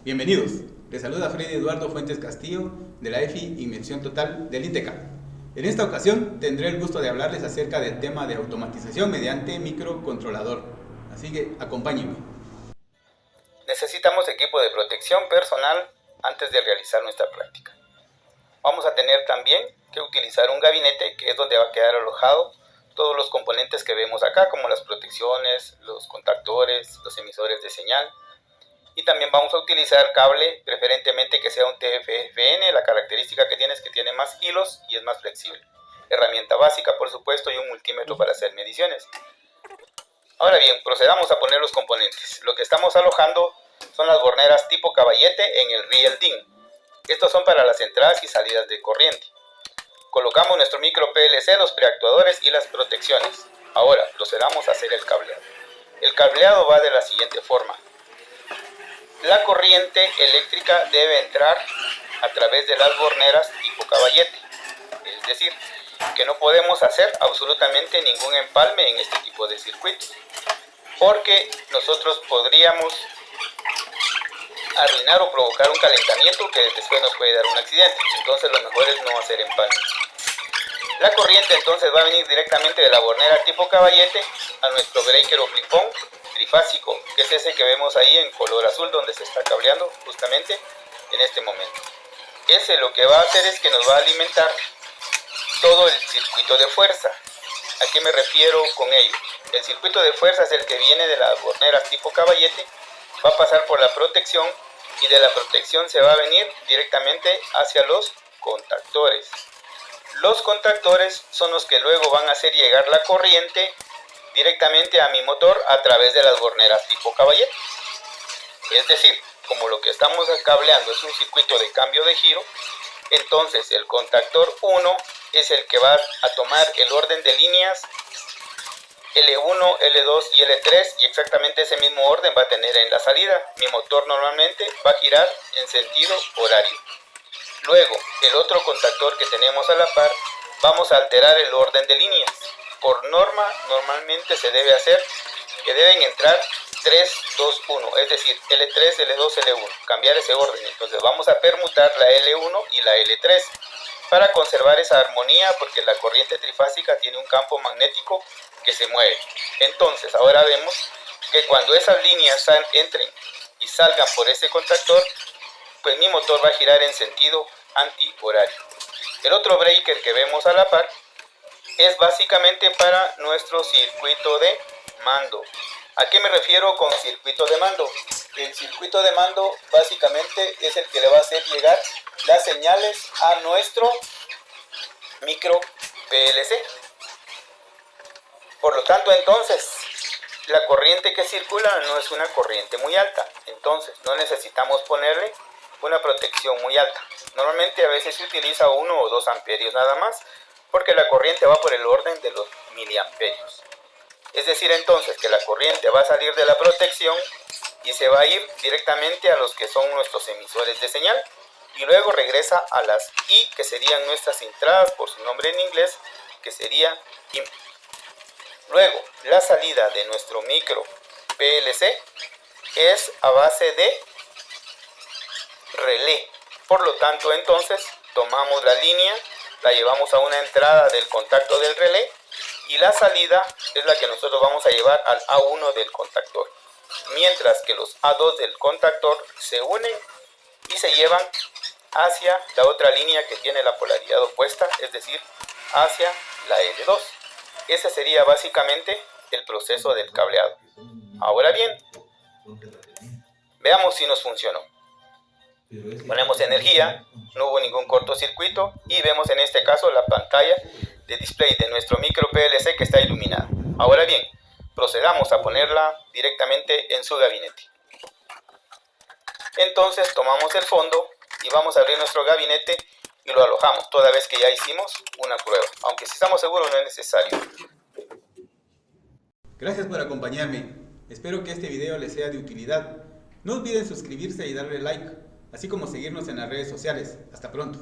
Bienvenidos, les saluda Freddy Eduardo Fuentes Castillo de la EFI Inmersión Total del INTECA. En esta ocasión tendré el gusto de hablarles acerca del tema de automatización mediante microcontrolador, así que acompáñenme. Necesitamos equipo de protección personal antes de realizar nuestra práctica. Vamos a tener también que utilizar un gabinete, que es donde va a quedar alojado todos los componentes que vemos acá, como las protecciones, los contactores, los emisores de señal. Y también vamos a utilizar cable, preferentemente que sea un TFFN. La característica que tiene es que tiene más hilos y es más flexible. Herramienta básica, por supuesto, y un multímetro para hacer mediciones. Ahora bien, procedamos a poner los componentes. Lo que estamos alojando son las borneras tipo caballete en el riel DIN. Estos son para las entradas y salidas de corriente. Colocamos nuestro micro PLC, los preactuadores y las protecciones. Ahora procedamos a hacer el cableado. El cableado va de la siguiente forma. La corriente eléctrica debe entrar a través de las borneras tipo caballete. Es decir, que no podemos hacer absolutamente ningún empalme en este tipo de circuitos, porque nosotros podríamos arruinar o provocar un calentamiento que después nos puede dar un accidente. Entonces lo mejor es no hacer empalmes. La corriente entonces va a venir directamente de la bornera tipo caballete a nuestro breaker o flipón trifásico, que es ese que vemos ahí en color azul, donde se está cableando justamente en este momento. Ese lo que va a hacer es que nos va a alimentar todo el circuito de fuerza. ¿A qué me refiero con ello? El circuito de fuerza es el que viene de las borneras tipo caballete, va a pasar por la protección y de la protección se va a venir directamente hacia los contactores. Los contactores son los que luego van a hacer llegar la corriente directamente a mi motor a través de las borneras tipo caballete. Es decir, como lo que estamos cableando es un circuito de cambio de giro, entonces el contactor 1 es el que va a tomar el orden de líneas L1, L2 y L3, y exactamente ese mismo orden va a tener en la salida. Mi motor normalmente va a girar en sentido horario. Luego, el otro contactor que tenemos a la par, vamos a alterar el orden de líneas. Por norma, normalmente se debe hacer que deben entrar 3, 2, 1, es decir, L3, L2, L1, cambiar ese orden. Entonces vamos a permutar la L1 y la L3 para conservar esa armonía, porque la corriente trifásica tiene un campo magnético que se mueve. Entonces ahora vemos que cuando esas líneas entren y salgan por ese contactor, pues mi motor va a girar en sentido antihorario. El otro breaker que vemos a la par es básicamente para nuestro circuito de mando. ¿A qué me refiero con circuito de mando? El circuito de mando básicamente es el que le va a hacer llegar las señales a nuestro micro PLC. Por lo tanto, entonces, la corriente que circula no es una corriente muy alta. Entonces, no necesitamos ponerle una protección muy alta. Normalmente a veces se utiliza 1 o 2 amperios nada más, porque la corriente va por el orden de los miliamperios. Es decir, entonces, que la corriente va a salir de la protección y se va a ir directamente a los que son nuestros emisores de señal, y luego regresa a las I, que serían nuestras entradas por su nombre en inglés, que sería input. Luego, la salida de nuestro micro PLC es a base de relé. Por lo tanto, entonces, tomamos la línea, la llevamos a una entrada del contacto del relé, y la salida es la que nosotros vamos a llevar al A1 del contactor. Mientras que los A2 del contactor se unen y se llevan hacia la otra línea que tiene la polaridad opuesta, es decir, hacia la L2. Ese sería básicamente el proceso del cableado. Ahora bien, veamos si nos funcionó. Ponemos energía, no hubo ningún cortocircuito, y vemos en este caso la pantalla de display de nuestro micro PLC que está iluminada. Ahora bien, procedamos a ponerla directamente en su gabinete. Entonces tomamos el fondo y vamos a abrir nuestro gabinete y lo alojamos, toda vez que ya hicimos una prueba, aunque si estamos seguros no es necesario. Gracias por acompañarme, espero que este video les sea de utilidad. No olviden suscribirse y darle like, así como seguirnos en las redes sociales. Hasta pronto.